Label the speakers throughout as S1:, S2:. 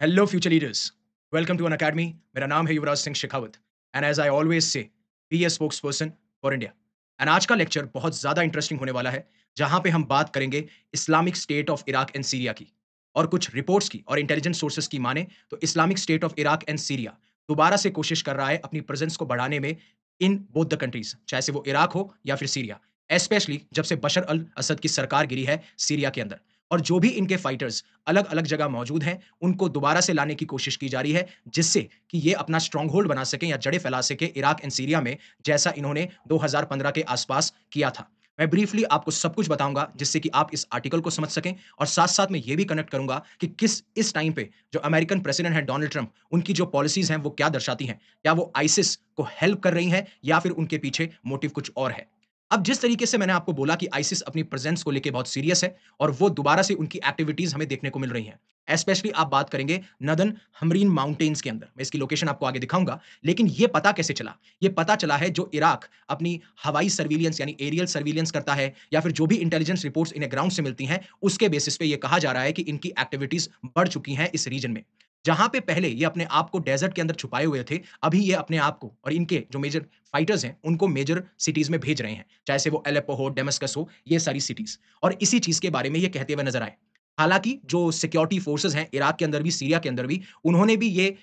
S1: Hello future leaders, welcome to Unacademy. मेरा नाम है Yuvraj Singh Shekhawat and as I always say be a spokesperson for India. And आज का lecture बहुत ज़्यादा इंटरेस्टिंग होने वाला है, जहाँ पे हम बात करेंगे Islamic State of Iraq and Syria की। और कुछ रिपोर्ट्स की और इंटेलिजेंस सोर्सेज की माने तो Islamic State of Iraq and Syria दोबारा से कोशिश कर रहा है अपनी प्रेजेंस को बढ़ाने में इन बोथ द कंट्रीज, चाहे से वो इराक हो या फिर सीरिया, स्पेशली जब से बशर अल असद की सरकार गिरी है सीरिया के अंदर। और जो भी इनके फाइटर्स अलग-अलग जगह मौजूद हैं, उनको दोबारा से लाने की कोशिश की जा रही है, जिससे कि ये अपना स्ट्रॉन्ग होल्ड बना सकें या जड़ें फैला सकें इराक एंड सीरिया में, जैसा इन्होंने 2015 के आसपास किया था। मैं ब्रीफली आपको सब कुछ बताऊँगा, जिससे कि आप इस आर्टिकल को समझ सकें और साथ-साथ मैं ये भी कनेक्ट करूँगा कि किस इस टाइम पे जो अमेरिकन प्रेसिडेंट हैं डोनाल्ड ट्रम्प, उनकी जो पॉलिसीज़ हैं, वो क्या दर्शाती हैं? क्या वो आइसिस को हेल्प कर रही हैं या फिर उनके पीछे मोटिव कुछ और है? अब जिस तरीके से मैंने आपको बोला कि आइसिस अपनी प्रेजेंस को लेके बहुत सीरियस है और वो दोबारा से उनकी एक्टिविटीज हमें देखने को मिल रही हैं। स्पेशली आप बात करेंगे नदन हमरीन माउंटेन्स के अंदर। मैं इसकी लोकेशन आपको आगे दिखाऊंगा, लेकिन ये पता कैसे चला? ये पता चला है जो इराक अपनी हवाई सर्विलियंस यानी एरियल सर्विलियंस करता है या फिर जो भी इंटेलिजेंस रिपोर्ट्स इन्हें ग्राउंड से मिलती हैं, उसके बेसिस पे ये कहा जा रहा है कि इनकी एक्टिविटीज बढ़ चुकी हैं इस रीजन में। जहां पे पहले ये अपने आप को डेजर्ट के अंदर छुपाए हुए थे, अभी ये अपने आप को और इनके जो मेजर फाइटर्स हैं, उनको मेजर सिटीज़ में भेज रहे हैं। चाहे से वो एलेप्पो हो, डेमास्कस हो, ये सारी सिटीज़। और इसी चीज़ के बारे में ये कहते हुए नज़र आए। हालाँकि जो सिक्योरिटी फोर्सेस हैं, इराक के अंदर भी, सीरिया के अंदर भी, उन्होंने भी ये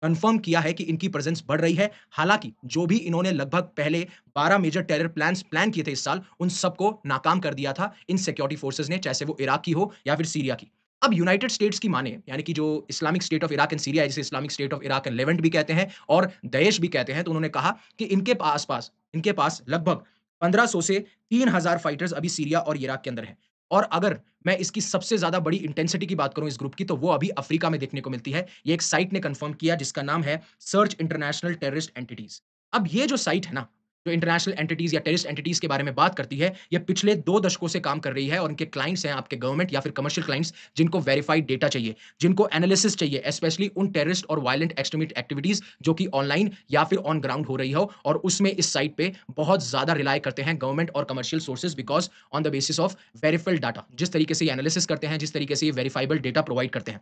S1: कन्फर्म किया है कि इनकी प्रेज़ेंस बढ़ रही है। हालाँकि जो भी इन्होंने लगभग पहले 12 मेजर टेरर प्लान किए थे इस साल, उन सबको नाकाम कर दिया था इन सिक्योरिटी फोर्सेस ने, चाहे से वो इराक की हो या फिर सीरिया की। अब यूनाइटेड स्टेट्स की माने, यानी कि जो Islamic State of Iraq and Syria है, जिसे Islamic State of Iraq and Levant भी कहते हैं और दाइश भी कहते हैं, तो उन्होंने कहा कि इनके पास लगभग 1500 से 3000 फाइटर्स अभी सीरिया और इराक के अंदर हैं। और अगर मैं इसकी सबसे ज़्यादा बड़ी इंटेंसिटी की बात करूँ इस ग्रुप की, तो वो अभी अफ्रीका में देखने को मिलती है। ये एक साइट ने कन्फर्म किया जिसका नाम है सर्च इंटरनेशनल टेररिस्ट एंटिटीज़। अब ये जो साइट है ना, जो इंटरनेशनल एंटिटीज़ या टेररिस्ट एंटिटीज़ के बारे में बात करती है, ये पिछले 2 दशकों से काम कर रही है और इनके क्लाइंट्स हैं आपके गवर्नमेंट या फिर कमर्शियल क्लाइंट्स, जिनको वेरिफाइड डेटा चाहिए, जिनको एनालिसिस चाहिए, स्पेशली उन टेररिस्ट और वायलेंट एक्सट्रीमिस्ट एक्टिविटीज़ जो कि ऑनलाइन या फिर ऑन ग्राउंड हो रही हो, और उसमें इस साइट पे बहुत ज़्यादा रिलाय करते हैं गवर्नमेंट और commercial sources, because on the basis of verified data. जिस तरीके से ये एनालिसिस करते हैं, जिस तरीके से ये वेरिफाइबल डेटा प्रोवाइड करते हैं।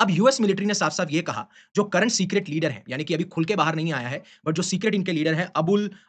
S1: अब यूएस मिलिट्री ने साफ-साफ ये कहा, जो करंट सीक्रेट लीडर है, यानी कि अभी खुल के बाहर नहीं आया है, बट जो सीक्रेट इनके लीडर हैं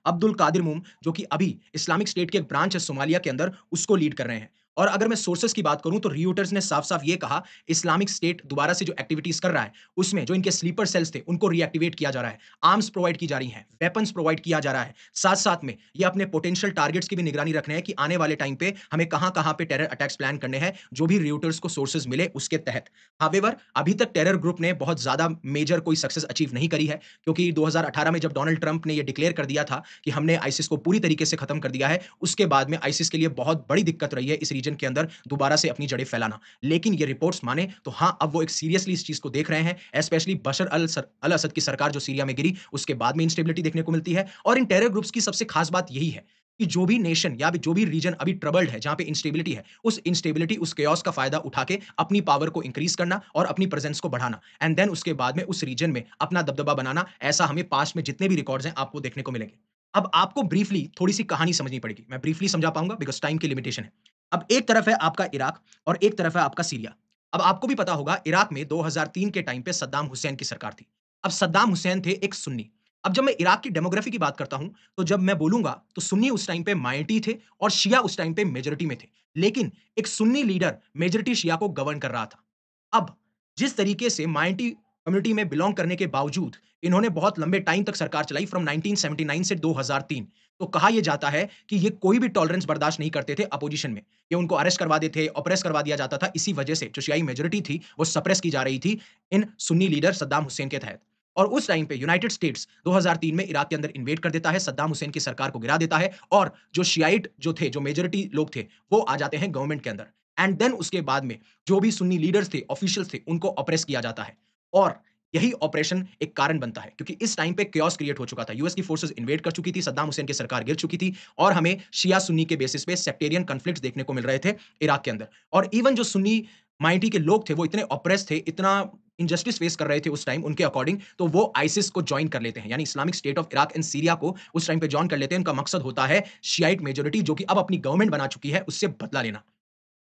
S1: अब्दुल कादिर मूम, जो कि अभी इस्लामिक स्टेट की एक ब्रांच है सोमालिया के अंदर, उसको लीड कर रहे हैं। और अगर मैं सोर्सेज़ की बात करूँ, तो रियूटर्स ने साफ-साफ ये कहा, इस्लामिक स्टेट दोबारा से जो एक्टिविटीज़ कर रहा है, उसमें जो इनके स्लीपर सेल्स थे, उनको रीएक्टिवेट किया जा रहा है। आर्म्स प्रोवाइड की जा रही हैं, वेपन्स प्रोवाइड किया जा रहा है। साथ-साथ में ये अपने पोटेंशियल टारगेट्स की भी निगरानी रख रहे हैं कि आने वाले टाइम पे हमें कहाँ-कहाँ पे टेरर अटैक्स प्लान करने हैं, जो भी रियूटर्स को सोर्सेज़ मिले उसके तहत। हावेवर अभी तक टेरर ग्रुप ने बहुत ज़्यादा मेजर कोई सक्सेस अचीव नहीं करी है, क्योंकि 2018 में जब डोनाल्ड ट्रंप ने ये डिक्लेयर कर दिया था कि हमने आईसिस को पूरी तरीके से खत्म कर दिया है, उसके बाद में आईसिस के लिए बहुत बड़ी दिक्कत रही है इस रीजन के अंदर दोबारा से अपनी जड़ें फैलाना। लेकिन ये रिपोर्ट्स माने तो हाँ, अब वो एक सीरियसली इस चीज़ को देख रहे हैं, स्पेशली बशर अल असद की सरकार जो सीरिया में गिरी, उसके बाद में इंस्टेबिलिटी देखने को मिलती है। और इन टेरर ग्रुप्स की सबसे खास बात यही है कि जो भी नेशन या जो भी रीजन अभी ट्रबल्ड है, जहाँ पे इंस्टेबिलिटी है, उस इंस्टेबिलिटी, उस chaos का फ़ायदा उठा के अपनी पावर को इंक्रीज़ करना और अपनी प्रेज़ेंस को बढ़ाना, एंड देन उसके बाद में उस रीजन में अपना दबदबा बनाना, ऐसा हमें पास्ट में जितने भी रिकॉर्ड्स हैं, आपको देखने को मिलेंगे। अब आपको ब्रीफली थोड़ी-सी कहानी समझनी पड़ेगी। मैं ब्रीफली समझा पाऊँगा बिकॉज़ टाइम की लिमिटेशन है। अब एक तरफ है आपका इराक और एक तरफ है आपका सीरिया। अब आपको भी पता होगा, इराक में 2003 के टाइम पे सद्दाम हुसैन की सरकार थी। अब सद्दाम हुसैन थे एक सुन्नी। अब जब मैं इराक की डेमोग्राफी की बात करता हूँ, तो जब मैं बोलूँगा तो सुन्नी उस टाइम पे माइनॉरिटी थे और शिया उस टाइम पे मेजॉरिटी में थे। लेकिन एक सुन्नी लीडर मेजॉरिटी शिया को गवर्न कर रहा था। अब जिस तरीके से माइनॉरिटी कम्युनिटी में बिलॉन्ग करने के बावजूद इन्होंने बहुत लंबे टाइम तक सरकार चलाई, फ्रॉम 1979 से 2003। तो कहा यह जाता है कि ये कोई भी टॉलरेंस बर्दाश्त नहीं करते थे अपोजिशन में। ये उनको अरेस्ट करवा देते थे, ऑप्रेस करवा दिया जाता था। इसी वजह से जो शियाई मेजॉरिटी थी, वो सप्रेस की जा रही थी इन सुन्नी लीडर सद्दाम हुसैन के तहत। और उस टाइम पे यूनाइटेड स्टेट्स 2003 में इराक के अंदर इन्वेड कर देता है, सद्दाम हुसैन की सरकार को गिरा देता है और जो शियाइट जो थे, जो मेजॉरिटी लोग थे, वो आ जाते हैं गवर्नमेंट के अंदर। एंड देन उसके बाद में जो भी सुन्नी लीडर्स थे, ऑफिशियल्स थे, उनको ऑप्रेस किया जाता है। और यही ऑपरेशन एक कारण बनता है, क्योंकि इस टाइम पे chaos क्रिएट हो चुका था। यूएस की फोर्सेस इन्वेड कर चुकी थी, सद्दाम हुसैन की सरकार गिर चुकी थी और हमें शिया सुन्नी के बेसिस पे सेक्टेरियन कॉन्फ्लिक्ट्स देखने को मिल रहे थे इराक के अंदर। और इवन जो सुन्नी माइनॉरिटी के लोग थे, वो इतने ऑप्रेस थे, इतना इनजस्टिस फेस कर रहे थे उस टाइम उनके अकॉर्डिंग, तो वो आईसिस को जॉइन कर लेते हैं, यानी Islamic State of Iraq and Syria को उस टाइम पे जॉइन कर लेते हैं। उनका मकसद होता है शियाइट मेजॉरिटी जो कि अब अपनी गवर्नमेंट बना चुकी है, उससे बदला लेना।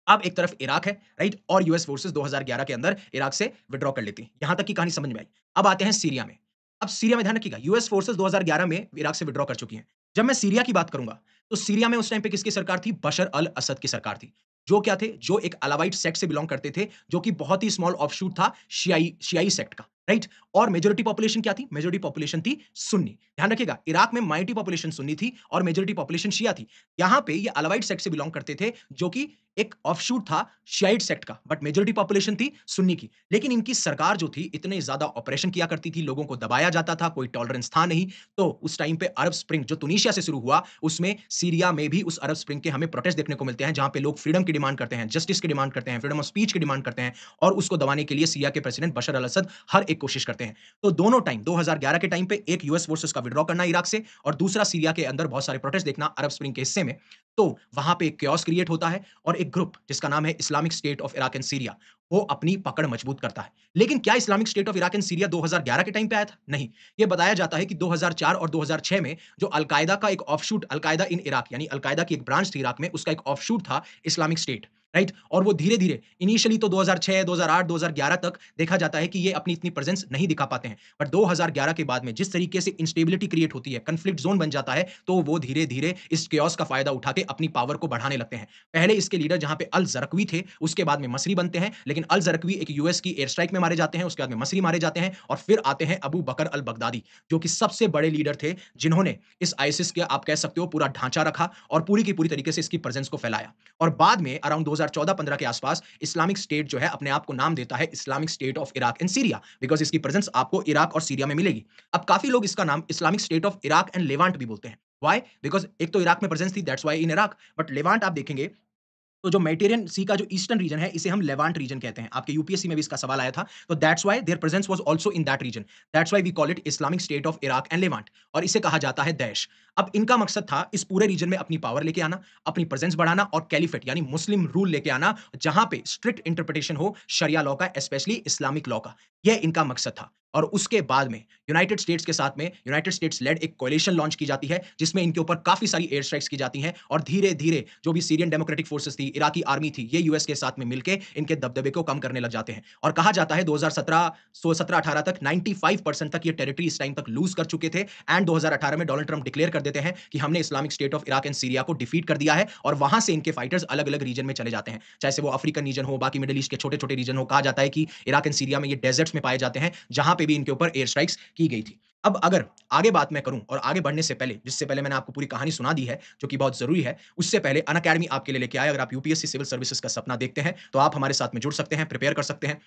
S1: अब एक तरफ इराक है, राइट? और यूएस फोर्सेस 2011 के अंदर इराक से विथड्रॉ कर लेती हैं। यहाँ तक की कहानी समझ में आई। अब आते हैं सीरिया में। अब सीरिया में ध्यान रखिएगा, यूएस फोर्सेस 2011 में इराक से विथड्रॉ कर चुकी हैं। जब मैं सीरिया की बात करूँगा, तो सीरिया में उस टाइम पे किसकी सरकार थी? बशर अल असद की सरकार थी। जो क्या थे? जो एक अलावाइट सेक्ट से बिलॉन्ग करते थे, जो कि बहुत ही स्मॉल ऑफशूट था शियाई सेक्ट का, राइट? और मेजॉरिटी पॉपुलेशन क्या थी? मेजॉरिटी पॉपुलेशन थी सुन्नी। ध्यान रखिएगा, इराक में माइनॉरिटी पॉपुलेशन सुन्नी थी और मेजॉरिटी पॉपुलेशन शिया थी। यहाँ पे ये अलावाइट सेक्ट से बिलॉन्ग करते थे, जो कि एक ऑफशूट था शियाइट सेक्ट का, बट मेजॉरिटी पॉपुलेशन थी सुन्नी की। लेकिन इनकी सरकार जो थी, इतने ज़्यादा ऑपरेशन किया करती थी, लोगों को दबाया जाता था, कोई टॉलरेंस था नहीं। तो उस टाइम पे अरब स्प्रिंग जो तुनीशिया से शुरू हुआ, उसमें सीरिया में भी उस अरब स्प्रिंग के हमें प्रोटेस्ट देखने को मिलते हैं, जहाँ पे लोग फ्रीडम की डिमांड करते हैं, जस्टिस की डिमांड करते हैं, फ्रीडम ऑफ स्पीच की डिमांड करते हैं और उसको दबाने के लिए सीरिया के प्रेसिडेंट बशर अल असद हर एक कोशिश करते हैं। तो दोनों टाइम 2011 के टाइम पे एक यूएस फोर्सेस का विथड्रॉ करना इराक से और दूसरा सीरिया के अंदर बहुत सारे प्रोटेस्ट देखना अरब स्प्रिंग के हिस्से में। तो वहाँ पे एक chaos क्रिएट होता है और एक ग्रुप जिसका नाम है Islamic State of Iraq and Syria, वो अपनी पकड़ मजबूत करता है। लेकिन क्या Islamic State of Iraq and Syria 2011 के टाइम पे आया था? नहीं। ये बताया जाता है कि 2004 और 2006 में जो अल-कायदा का एक ऑफशूट, अल-कायदा इन इराक यानी अल-कायदा की एक ब्रांच थी इराक में, उसका एक ऑफशूट था इस्लामिक स्टेट, राइट? और वो धीरे-धीरे इनिशियली तो 2006, 2008, 2011 तक देखा जाता है कि ये अपनी इतनी प्रेजेंस नहीं दिखा पाते हैं। बट 2011 के बाद में जिस तरीके से इंस्टेबिलिटी क्रिएट होती है, कॉन्फ्लिक्ट ज़ोन बन जाता है, तो वो धीरे-धीरे इस chaos का फ़ायदा उठा के अपनी पावर को बढ़ाने लगते हैं। पहले इसके लीडर जहाँ पे अल-ज़रक़वी थे, उसके बाद में मसरी बनते हैं, लेकिन अल-ज़रक़वी एक यूएस की एयर स्ट्राइक में मारे जाते हैं, उसके बाद में मसरी मारे जाते हैं और फिर आते हैं अबू बकर अल-बगदादी, जो कि सबसे बड़े लीडर थे, जिन्होंने इस आईसिस के आप कह सकते हो पूरा ढाँचा रखा और पूरी की पूरी तरीके से इसकी प्रेज़ेंस को फैलाया। और बाद में अराउंड 2014-15 के आसपास इस्लामिक स्टेट जो है अपने आप को नाम देता है Islamic State of Iraq and Syria, because इसकी प्रेज़ेंस आपको इराक और सीरिया में मिलेगी। अब काफ़ी लोग इसका नाम Islamic State of Iraq and Levant भी बोलते हैं। व्हाई? बिकॉज़ एक तो इराक में प्रेज़ेंस थी, that's why in Iraq, but Levant आप देखेंगे तो जो मेडिटेरियन सी का जो ईस्टर्न रीजन है, इसे हम लेवांट रीजन कहते हैं। आपके यूपीएससी में भी इसका सवाल आया था। तो that's why their presence was also in that region. That's why we call it Islamic State of Iraq and Levant और इसे कहा जाता है दैश। अब इनका मकसद था इस पूरे रीजन में अपनी पावर लेके आना, अपनी प्रेजेंस बढ़ाना और कैलिफेट यानी मुस्लिम रूल लेके आना, जहां पे स्ट्रिक्ट इंटरप्रिटेशन हो शरिया लॉ का, स्पेशली इस्लामिक लॉ का। यह इनका मकसद था। और उसके बाद में यूनाइटेड स्टेट्स के साथ में यूनाइटेड स्टेट्स लेड एक कोalition लॉन्च की जाती है, जिसमें इनके ऊपर काफ़ी सारी एयर स्ट्राइक्स की जाती हैं और धीरे-धीरे जो भी सीरियन डेमोक्रेटिक फोर्सेस थी, इराकी आर्मी थी, ये यूएस के साथ में मिलके इनके दबदबे को कम करने लग जाते हैं। और कहा जाता है 2017 सो 17-18 तक 95% तक ये टेरिटरी इस टाइम तक लूज़ कर चुके थे एंड 2018 में डोनाल्ड ट्रम्प डिक्लेयर कर देते हैं कि हमने Islamic State of Iraq and Syria को डिफीट कर दिया है और वहाँ से इनके फाइटर्स अलग-अलग रीजन में चले जाते हैं। चाहे से वो अफ्रीकन रीजन हो, बाकी मिडल ईस्ट के छोटे-छोटे रीजन हो, कहा जाता है कि इराक एंड सीरिया में ये डेज़र्ट्स में पाए जाते हैं, जहाँ पे भी इनके ऊपर एयर स्ट्राइक्स की गई थी। अब अगर आगे बात मैं करूँ और आगे बढ़ने से पहले, जिससे पहले मैंने आपको पूरी कहानी सुना दी है, जो कि बहुत ज़रूरी है, उससे पहले अनअकैडमी आपके लिए लेके आए। अगर आप यूपीएससी सिविल सर्विसेज़ का सपना देखते हैं, तो आप हमारे साथ में जुड़ सकते हैं, प्रिपेयर कर सकते हैं।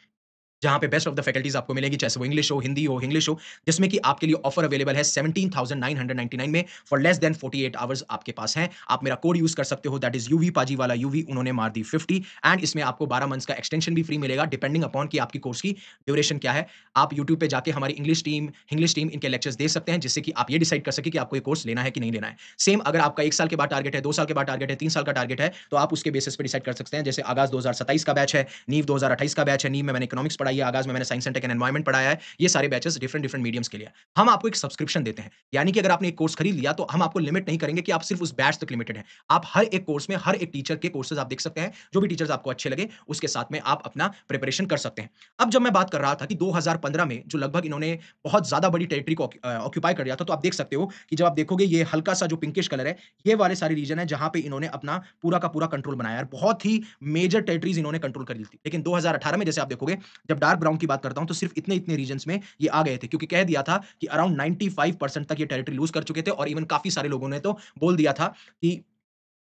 S1: जहाँ पे बेस्ट ऑफ द फैकल्टीज़ आपको मिलेगी, चाहे वो इंग्लिश हो, हिंदी हो, इंग्लिश हो, जिसमें कि आपके लिए ऑफर अवेलेबल है 17,999 में फॉर लेस देन 48 आवर्स आपके पास हैं। आप मेरा कोड यूज़ कर सकते हो, दैट इज़ यूवी पाजी वाला यूवी उन्होंने मार दी 50 एंड इसमें आपको 12 मंथ्स का एक्सटेंशन भी फ्री मिलेगा डिपेंडिंग अपॉन कि आपकी कोर्स की ड्यूरेशन क्या है। आप यूट्यूब पे जाके हमारी इंग्लिश टीम इनके लेक्चर्स देख सकते हैं, जिससे कि आप ये डिसाइड कर सकें कि आपको ये कोर्स लेना है कि नहीं लेना है। सेम अगर आपका 1 साल के बाद टारगेट है, 2 साल के बाद टारगेट है, 3 साल का टारगेट है, तो आप उसके बेसिस पे डिसाइड कर सकते हैं। जैसे आगाज़ 2027 का बैच है, नीव 2028 का बैच है, नीव में मैंने इकोनॉमिक्स पढ़ाई है, आगाज़ में मैंने science and tech and environment पढ़ाया है। ये सारे बैचेस डिफरेंट मीडियम्स के लिए हैं। हम आपको एक सब्सक्रिप्शन देते हैं। यानी कि अगर आपने एक कोर्स खरीद लिया, तो हम आपको लिमिट नहीं करेंगे कि आप सिर्फ उस बैच तक लिमिटेड हैं। आप हर एक कोर्स में हर एक टीचर के कोर्सेज़ आप देख सकते हैं। जो भी टीचर्स आपको अच्छे लगे, उसके साथ में आप अपना प्रिपरेशन कर सकते हैं। अब जब मैं बात कर रहा था कि 2015 में जो लगभग इन्होंने बहुत ज़्यादा बड़ी टेरिटरी को ऑक्यूपाई कर लिया था, तो आप देख सकते हो कि जब आप देखोगे ये हल्का-सा जो पिंकिश कलर है, ये वाले सारे रीजन है जहाँ पे इन्होंने अपना पूरा का पूरा कंट्रोल बनाया है। और बहुत ही मेजर टेरिटरीज़ इन्होंने कंट्रोल कर ली थी। लेकिन 2018 में जैसे आप देखोगे, जब डार्क ब्राउन की बात करता हूँ, तो सिर्फ इतने-इतने रीजन्स में ये आ गए थे, क्योंकि कह दिया था कि अराउंड 95% तक ये टेरिटरी लूज़ कर चुके थे और इवन काफ़ी सारे लोगों ने तो बोल दिया था कि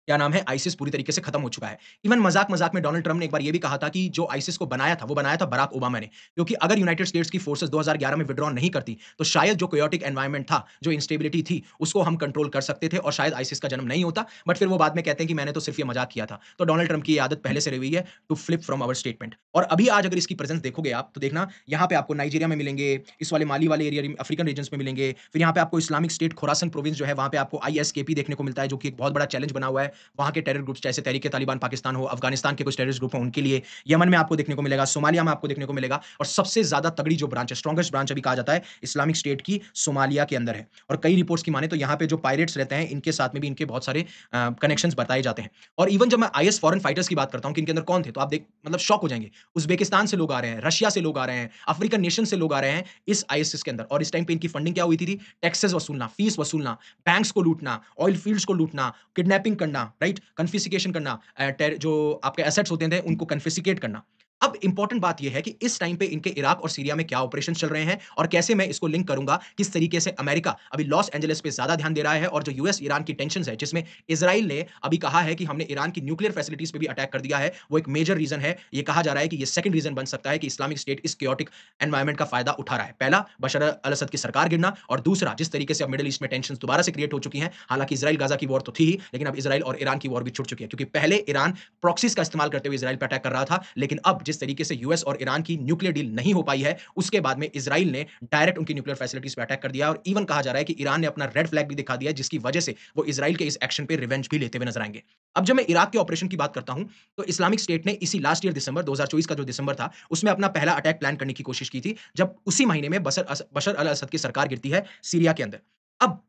S1: क्या नाम है, आईसिस पूरी तरीके से खत्म हो चुका है। इवन मज़ाक-मज़ाक में डोनाल्ड ट्रम्प ने एक बार ये भी कहा था कि जो आईसिस को बनाया था, वो बनाया था बराक ओबामा ने। क्योंकि अगर यूनाइटेड स्टेट्स की फोर्सेस 2011 में विथड्रॉ नहीं करती, तो शायद जो chaotic एनवायरनमेंट था, जो इंस्टेबिलिटी थी, उसको हम कंट्रोल कर सकते थे और शायद आईसिस का जन्म नहीं होता। बट फिर वो बाद में कहते हैं कि मैंने तो सिर्फ ये मज़ाक किया था। तो डोनाल्ड ट्रम्प की ये आदत पहले से रही हुई है to flip from our statement. और अभी आज अगर इसकी प्रेज़ेंस देखोगे आप, तो देखना यहाँ पे आपको नाइजीरिया में मिलेंगे, इस वाले माली वाले एरिया अफ्रीकन रीजन्स में मिलेंगे। फिर यहाँ पे आपको इस्लामिक स्टेट खोरासन प्रोविंस जो है, वहाँ पे आपको आईएसकेपी देखने को मिलता है, जो कि एक बहुत बड़ा चैलेंज बना हुआ है। वहाँ के टेरर ग्रुप्स जैसे तहरीक-ए-तालिबान पाकिस्तान हो, अफ़गानिस्तान के कुछ टेररिस्ट ग्रुप हैं उनके लिए, यमन में आपको देखने को मिलेगा, सोमालिया में आपको देखने को मिलेगा और सबसे ज़्यादा तगड़ी जो ब्रांच है, स्ट्रॉन्गेस्ट ब्रांच अभी कहा जाता है, इस्लामिक स्टेट की सोमालिया के अंदर है। और कई रिपोर्ट्स की माने तो यहाँ पे जो पायरेट्स रहते हैं, इनके साथ में भी इनके बहुत सारे कनेक्शंस बताए जाते हैं। और इवन जब मैं आईएस फॉरेन फाइटर्स की बात करता हूँ कि इनके अंदर कौन थे, तो आप देख मतलब शॉक हो जाएँगे। उज़्बेकिस्तान से लोग आ रहे हैं, रशिया से लोग आ रहे हैं, अफ्रीकन नेशन से लोग आ रहे हैं इस आईएसएस के अंदर और इस टाइम पे इनकी फंडिंग क्या हुई थी? टैक्सेस वसूलना, फीस वसूलना, बैंक्स को लूटना, ऑयल फील्ड्स को लूटना, किडनैपिंग करना, राइट? कन्फिस्केशन करना जो आपके एसेट्स होते थे उनको कन्फिस्केट करना। अब इम्पोर्टेंट बात ये है कि इस टाइम पे इनके इराक और सीरिया में क्या ऑपरेशंस चल रहे हैं और कैसे मैं इसको लिंक करूँगा, किस तरीके से अमेरिका अभी लॉस एंजेलिस पे ज़्यादा ध्यान दे रहा है और जो यूएस ईरान की टेंशन्स है, जिसमें इज़राइल ने अभी कहा है कि हमने ईरान की न्यूक्लियर फैसिलिटीज़ पे भी अटैक कर दिया है, वो एक मेजर रीज़न है। ये कहा जा रहा है कि ये सेकंड रीज़न बन सकता है कि इस्लामिक स्टेट इस chaotic एनवायरनमेंट का फ़ायदा उठा रहा है। पहला बशर अल असद की सरकार गिरना और दूसरा जिस तरीके से अब मिडल ईस्ट में टेंशन्स दोबारा से क्रिएट हो चुकी हैं। हालाँकि इज़राइल गाज़ा की वॉर तो थी ही, लेकिन अब इज़राइल और ईरान की वॉर भी छुड़ चुकी है क्योंकि पहले ईरान प्रॉक्सीज़ का इस्तेमाल करते हुए इज़राइल पे अटैक कर रहा था, लेकिन अब जिस तरीके से यूएस और ईरान की न्यूक्लियर डील नहीं हो पाई है, उसके बाद में इज़राइल ने डायरेक्ट उनकी न्यूक्लियर फैसिलिटीज़ पे अटैक कर दिया और इवन कहा जा रहा है कि ईरान ने अपना रेड फ्लैग भी दिखा दिया है, जिसकी वजह से वो इज़राइल के इस एक्शन पे रिवेंज भी लेते हुए नज़र आएँगे। अब जब मैं इराक के ऑपरेशन की बात करता हूँ, तो इस्लामिक स्टेट ने इसी लास्ट ईयर दिसंबर 2024 का जो दिसंबर था, उसमें अपना पहला अटैक प्लान करने की कोशिश की थी, जब उसी महीने में बशर अल असद की सरकार गिरती है सीरिया के अंदर। अब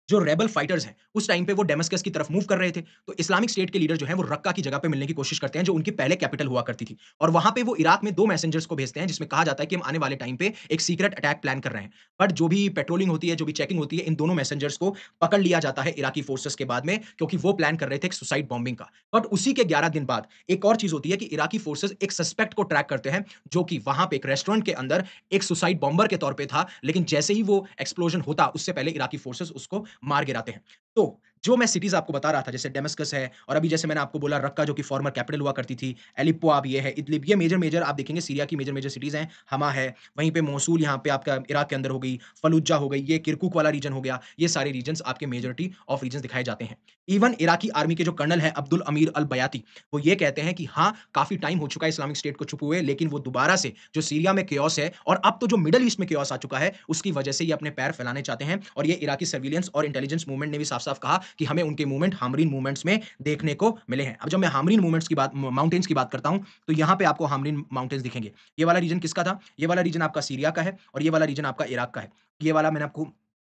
S1: जो रेबल फाइटर्स हैं, उस टाइम पे वो डेमास्कस की तरफ मूव कर रहे थे। तो इस्लामिक स्टेट के लीडर जो हैं, वो रक्का की जगह पे मिलने की कोशिश करते हैं, जो उनकी पहले कैपिटल हुआ करती थी। और वहाँ पे वो इराक में 2 मैसेंजर्स को भेजते हैं, जिसमें कहा जाता है कि हम आने वाले टाइम पे एक सीक्रेट अटैक प्लान कर रहे हैं। बट जो भी पेट्रोलिंग होती है, जो भी चेकिंग होती है, इन दोनों मैसेंजर्स को पकड़ लिया जाता है इराकी फोर्सेस के बाद में, क्योंकि वो प्लान कर रहे थे एक सुसाइड बॉम्बिंग का। बट उसी के 11 दिन बाद एक और चीज़ होती है कि इराकी फोर्सेस एक सस्पेक्ट को ट्रैक करते हैं, जो कि वहाँ पे एक रेस्टोरेंट के अंदर एक सुसाइड बॉम्बर के तौर पे था, लेकिन जैसे ही वो एक्सप्लोजन होता, उससे पहले इराकी फोर्सेस उसको मार गिराते हैं। तो जो मैं सिटीज़ आपको बता रहा था, जैसे डेमास्कस है और अभी जैसे मैंने आपको बोला रक्का जो कि फॉर्मर कैपिटल हुआ करती थी, एलिप्पो अब ये है, इदलिब ये मेजर-मेजर आप देखेंगे सीरिया की मेजर-मेजर सिटीज़ हैं, हमा है, वहीं पे मोसूल यहाँ पे आपका इराक के अंदर हो गई, फलुज्जा हो गई, ये किरकुक वाला रीजन हो गया, ये सारे रीजन्स आपके मेजॉरिटी ऑफ रीजन्स दिखाए जाते हैं। इवन इराकी आर्मी के जो कर्नल हैं अब्दुल अमीर अल बयाती, वो ये कहते हैं कि हाँ, काफ़ी टाइम हो चुका है इस्लामिक स्टेट को छुपे हुए, लेकिन वो दोबारा से जो सीरिया में chaos है और अब तो जो मिडल ईस्ट में chaos आ चुका है, उसकी वजह से ये अपने पैर फैलाने चाहते हैं और ये इराकी सर्विलेंस और इंटेलिजेंस मूवमेंट ने भी साफ-साफ कहा कि हमें उनके मूवमेंट हामरीन मूवमेंट्स में देखने को मिले हैं। अब जब मैं हामरीन मूवमेंट्स की बात माउंटेन्स की बात करता हूँ, तो यहाँ पे आपको हामरीन माउंटेन्स दिखेंगे। ये वाला रीजन किसका था? ये वाला रीजन आपका सीरिया का है और ये वाला रीजन आपका इराक का है। ये वाला मैंने आपको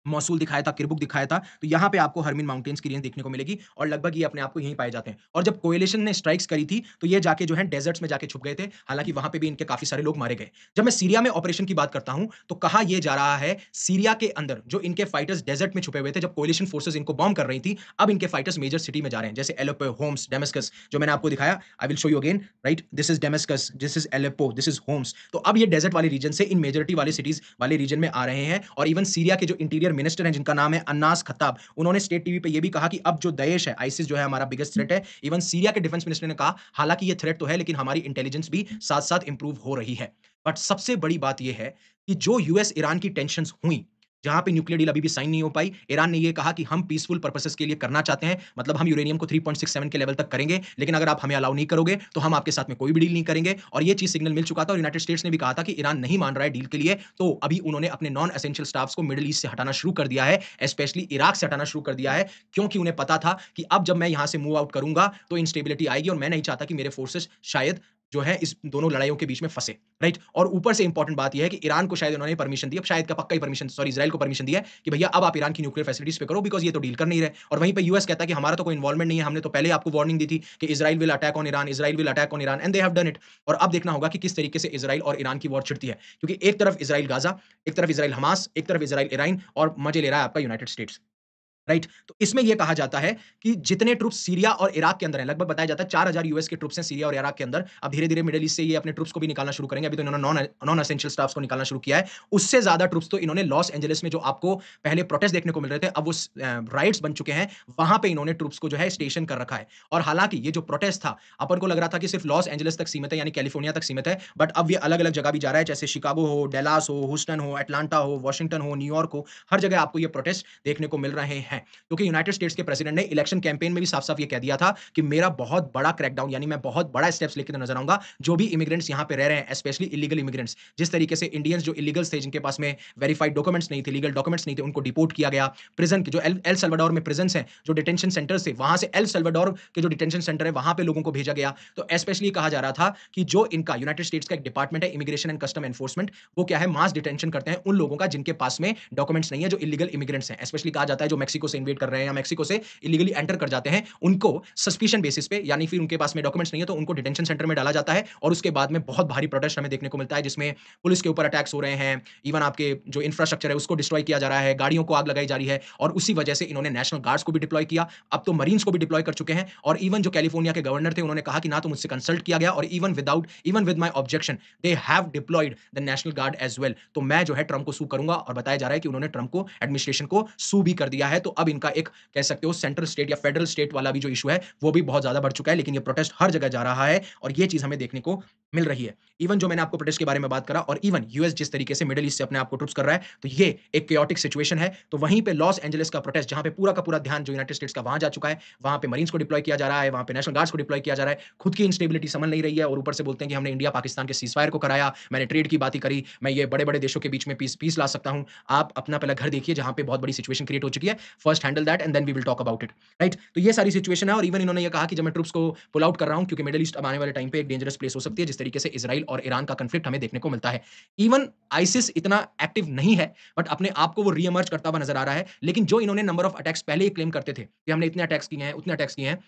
S1: मौसूल दिखाया था, किरकुक दिखाया था, तो यहाँ पे आपको हर्मिन माउंटेन्स की रेंज देखने को मिलेगी और लगभग ये अपने आप को यहीं पाए जाते हैं। और जब कोएलिशन ने स्ट्राइक्स करी थी, तो ये जाके जो है डेज़र्ट्स में जाके छुप गए थे, हालाँकि वहाँ पे भी इनके काफ़ी सारे लोग मारे गए। जब मैं सीरिया में ऑपरेशन की बात करता हूँ, तो कहा ये जा रहा है, सीरिया के अंदर जो इनके फाइटर्स डेज़र्ट में छुपे हुए थे, जब कोएलिशन फोर्सेस इनको बॉम्ब कर रही थी, अब इनके फाइटर्स मेजर सिटी में जा रहे हैं, जैसे एलेप्पो, होम्स, डेमास्कस जो मैंने आपको दिखाया, I will show you again, right? This is Damascus, this is Aleppo, this is Homs. तो अब ये डेज़र्ट वाले रीजन से इन मेजॉरिटी वाले सिटीज़ वाले रीजन में आ रहे हैं और इवन सीरिया के जो इंटीरियर मिनिस्टर हैं, जिनका नाम है अन्नास खत्ताब, उन्होंने स्टेट टीवी पे ये भी कहा कि अब जो दाइश है, आईसिस जो है हमारा बिगेस्ट थ्रेट है। इवन सीरिया के डिफेंस मिनिस्टर ने कहा, हालाँकि ये थ्रेट तो है, लेकिन हमारी इंटेलिजेंस भी साथ-साथ इम्प्रूव हो रही है। बट सबसे बड़ी बात ये है कि जो यूएस ईरान की टेंशन्स हुई, जहाँ पे न्यूक्लियर डील अभी भी साइन नहीं हो पाई, ईरान ने ये कहा कि हम पीसफुल पर्पसेस के लिए करना चाहते हैं, मतलब हम यूरेनियम को 3.67 के लेवल तक करेंगे, लेकिन अगर आप हमें अलाउ नहीं करोगे, तो हम आपके साथ में कोई भी डील नहीं करेंगे और ये चीज़ सिग्नल मिल चुका था और यूनाइटेड स्टेट्स ने भी कहा था कि ईरान नहीं मान रहा है डील के लिए, तो अभी उन्होंने अपने नॉन एसेंशियल स्टाफ्स को मिडल ईस्ट से हटाना शुरू कर दिया है, स्पेशली इराक से हटाना शुरू कर दिया है, क्योंकि उन्हें पता था कि अब जब मैं यहाँ से मूव आउट करूँगा, तो इंस्टेबिलिटी आएगी और मैं नहीं चाहता कि मेरे फोर्सेस शायद जो है इस दोनों लड़ाइयों के बीच में फँसे, राइट? और ऊपर से इंपॉर्टेंट बात ये है कि ईरान को शायद उन्होंने परमिशन दी, अब शायद क्या पक्का ही परमिशन सॉरी इज़राइल को परमिशन दी है कि भैया अब आप ईरान की न्यूक्लियर फैसिलिटीज़ पे करो बिकॉज़ ये तो डील कर नहीं रहे। और वहीं पे यूएस कहता है कि हमारा तो कोई इन्वॉल्वमेंट नहीं है, हमने तो पहले ही आपको वार्निंग दी थी कि Israel will attack on Iran, Israel will attack on Iran and they have done it. और अब देखना होगा कि किस तरीके से इज़राइल और ईरान की वॉर छिड़ती है। क्योंकि एक तरफ इज़राइल गाज़ा, एक तरफ इज़राइल हमास, एक तरफ इज़राइल ईरान और मज़े ले रहा है आपका यूनाइटेड स्टेट्स। राइट? तो इसमें ये कहा जाता है कि जितने ट्रुप्स सीरिया और इराक के अंदर हैं, लगभग बताया जाता है 4000 यूएस के ट्रुप्स हैं सीरिया और इराक के अंदर। अब धीरे-धीरे मिडल ईस्ट से ये अपने ट्रुप्स को भी निकालना शुरू करेंगे। अभी तो इन्होंने नॉन एसेंशियल स्टाफ्स को निकालना शुरू किया है। उससे ज़्यादा ट्रुप्स तो इन्होंने लॉस एंजेलिस में जो आपको पहले प्रोटेस्ट देखने को मिल रहे थे, अब वो राइट्स बन चुके हैं। वहाँ पे इन्होंने ट्रुप्स को जो है स्टेशन कर रखा है। और हालाँकि ये जो प्रोटेस्ट था, अपन को लग रहा था कि सिर्फ लॉस एंजेलिस तक सीमित है, यानी कैलिफोर्निया तक सीमित है। बट अब ये अलग-अलग जगह भी जा रहा है, जैसे शिकागो हो, डैलास हो, ह्यूस्टन हो, अटलांटा हो, वाशिंगटन हो, न्यूयॉर्क हो, हर जगह आपको ये प्रोटेस्ट देखने को मिल रहे हैं। क्योंकि यूनाइटेड स्टेट्स के प्रेसिडेंट ने इलेक्शन कैंपेन में भी साफ-साफ ये कह दिया था कि मेरा बहुत बड़ा क्रैकडाउन यानी मैं बहुत बड़ा स्टेप्स लेके नज़र आऊँगा, जो भी इमिग्रेंट्स यहाँ पे रह रहे हैं, स्पेशली इल्लीगल इमिग्रेंट्स। जिस तरीके से इंडियंस जो इल्लीगल्स थे, जिनके पास में वेरिफाइड डॉक्यूमेंट्स नहीं थे, लीगल डॉक्यूमेंट्स नहीं थे, उनको डिपोर्ट किया गया। प्रिज़न के जो एल एल साल्वाडोर में प्रिज़न्स हैं, जो डिटेंशन सेंटर्स थे, वहाँ से एल साल्वाडोर के जो डिटेंशन सेंटर है, वहाँ पे लोगों को भेजा गया। तो स्पेशली कहा जा रहा था कि जो इनका यूनाइटेड स्टेट्स का एक डिपार्टमेंट है, इमिग्रेशन एंड कस्टम एनफोर्समेंट, वो क्या है मास डिटेंशन करते हैं उन लोगों का जिनके पास में डॉक्यूमेंट्स नहीं है, जो इल्लीगल इमिग्रेंट्स हैं। स्पेशली कहा जाता है जो मेक्सिको से इन्वेड कर रहे हैं या मेक्सिको से इल्लीगली एंटर कर जाते हैं, उनको सस्पिशन बेसिस पे यानी फिर उनके पास में डॉक्यूमेंट्स नहीं है तो उनको डिटेंशन सेंटर में डाला जाता है और उसके बाद में बहुत भारी प्रोटेस्ट हमें देखने को मिलता है जिसमें पुलिस के ऊपर अटैक्स हो रहे हैं, इवन आपके जो इंफ्रास्ट्रक्चर है उसको डिस्ट्रॉय किया जा रहा है, गाड़ियों को आग लगाई जा रही है और उसी वजह से इन्होंने नेशनल गार्ड्स को भी डिप्लॉय किया, अब तो मरीन्स को भी डिप्लॉय कर चुके हैं और इवन जो कैलिफोर्निया के गवर्नर थे उन्होंने कहा कि ना तो मुझसे कंसल्ट किया गया और even with my objection they have deployed the National Guard as well. तो मैं जो है ट्रम्प को सू करूँगा और बताया जा रहा है कि उन्होंने ट्रम्प को एडमिनिस्ट्रेशन को सू भी कर दिया है। तो अब इनका एक कह सकते हो सेंट्रल स्टेट या फेडरल स्टेट वाला भी जो इश्यू है, वो भी बहुत ज़्यादा बढ़ चुका है, लेकिन ये प्रोटेस्ट हर जगह जा रहा है और ये चीज़ हमें देखने को मिल रही है। इवन जो मैंने आपको प्रोटेस्ट के बारे में बात करा और इवन यूएस जिस तरीके से मिडल ईस्ट से अपने आप को ट्रुप्स कर रहा है, तो ये एक chaotic सिचुएशन है। तो वहीं पे लॉस एंजेलिस का प्रोटेस्ट जहाँ पे पूरा का पूरा ध्यान जो यूनाइटेड स्टेट्स का वहाँ जा चुका है, वहाँ पे मरीन्स को डिप्लॉय किया जा रहा है, वहाँ पे नेशनल गार्ड्स को डिप्लॉय किया जा रहा है। खुद की इंस्टेबिलिटी समझ नहीं रही है और ऊपर से बोलते हैं कि हमने इंडिया पाकिस्तान के सीज़फायर को कराया, मैंने ट्रेड की बातें करी, मैं ये बड़े-बड़े देशों के बीच में पीस पीस ला सकता हूँ। आप अपना पहला घर देखिए जहाँ पे बहुत बड़ी सिचुएशन क्रिएट हो चुकी है। First handle that and then we will talk about it, right? तो ये सारी सिचुएशन है और इवन इन्होंने ये कहा कि जब मैं ट्रूप्स को पुल आउट कर रहा हूँ क्योंकि मिडल ईस्ट अब आने वाले टाइम पे एक डेंजरस प्लेस हो सकती है, जिस तरीके से इज़राइल और ईरान का कॉन्फ्लिक्ट हमें देखने को मिलता है। इवन आईसिस इतना एक्टिव नहीं है, बट अपने आप को वो रीइमर्ज करता हुआ नज़र आ रहा है। लेकिन जो इन्होंने नंबर ऑफ अटैक्स पहले ही क्लेम करते थे कि हमने इतने अटैक्स किए हैं, उतने अटैक्स किए हैं,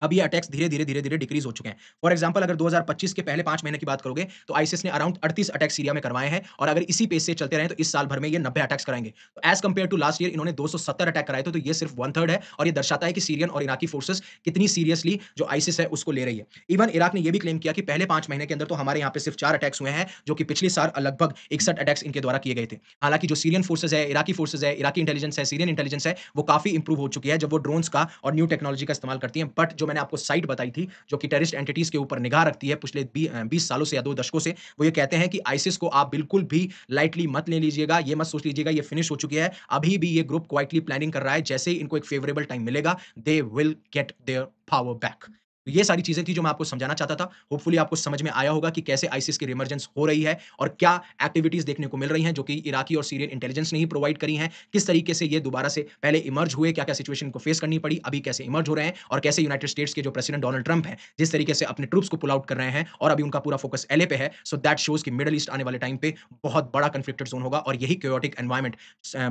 S1: अब ये अटैक्स धीरे-धीरे, धीरे-धीरे डिक्रीज़ हो चुके हैं। फॉर एग्ज़ाम्पल अगर 2025 के पहले 5 महीने की बात करोगे, तो आईसिस ने अराउंड 38 अटैक्स सीरिया में करवाए हैं और अगर इसी पेस से चलते रहें, तो इस साल भर में ये 90 अटैक्स कराएँगे। तो as compared to last year इन्होंने 270 अटैक कराए थे, तो ये सिर्फ 1/3 है और ये दर्शाता है कि सीरियन और इराकी फोर्सेस कितनी सीरियसली जो आईसिस है, उसको ले रही है। इवन इराक ने ये भी क्लेम किया कि पहले 5 महीने के अंदर तो हमारे यहाँ पे सिर्फ 4 अटैक्स हुए हैं, जो कि पिछले साल लगभग 61 अटैक्स इनके द्वारा किए गए थे। हालाँकि जो सीरियन फोर्सेस है, इराकी फोर्सेस है, इराकी इंटेलिजेंस है, सीरियन इंटेलिजेंस है, वो काफ़ी इम्प्रूव हो चुकी है, जब वो ड्रोन्स का और न्यू टेक्नोलॉजी का इस्तेमाल करती हैं। बट जो मैंने आपको साइट बताई थी, जो कि टेररिस्ट एंटिटीज़ के ऊपर निगाह रखती है पिछले 20 सालों से या 2 दशकों से, वो ये कहते हैं कि आईसिस को आप बिल्कुल भी लाइटली मत ले लीजिएगा, ये मत सोच लीजिएगा ये फिनिश हो चुकी है। अभी भी ये ग्रुप क्वाइटली प्लानिंग कर रहा है, जैसे ही इनको एक फेवरेबल टाइम मिलेगा, they will get their power back. तो ये सारी चीज़ें थी जो मैं आपको समझाना चाहता था। होपफुली आपको समझ में आया होगा कि कैसे आईसिस की रिमर्जेंस हो रही है और क्या एक्टिविटीज़ देखने को मिल रही हैं, जो कि इराकी और सीरियन इंटेलिजेंस ने ही प्रोवाइड करी हैं। किस तरीके से ये दोबारा से पहले इमर्ज हुए, क्या-क्या सिचुएशन को फेस करनी पड़ी, अभी कैसे इमर्ज हो रहे हैं और कैसे यूनाइटेड स्टेट्स के जो प्रेसिडेंट डोनाल्ड ट्रम्प हैं, जिस तरीके से अपने ट्रूप्स को पुल आउट कर रहे हैं और अभी उनका पूरा फोकस एलए पे है। सो दैट शोज़ कि मिडल ईस्ट आने वाले टाइम पे बहुत बड़ा कन्फ्लिक्टेड ज़ोन होगा और यही chaotic एनवायरनमेंट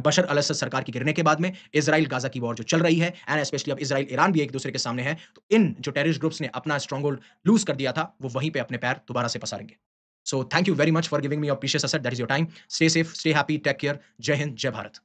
S1: बशर अल-असद सरकार के गिरने के बाद में इज़राइल गाज़ा की वॉर जो चल रही है एंड स्पेशली अब इज़राइल ईरान भी एक-दूसरे के सामने है। तो इन जो टेररिस्ट ग्रुप्स ने अपना स्ट्रॉन्गहोल्ड लूज़ कर दिया था, वो वहीं पे अपने पैर दोबारा से पसारेंगे। So thank you very much for giving me your precious asset that is your time. Stay safe, stay happy, take care. जय हिंद, जय भारत।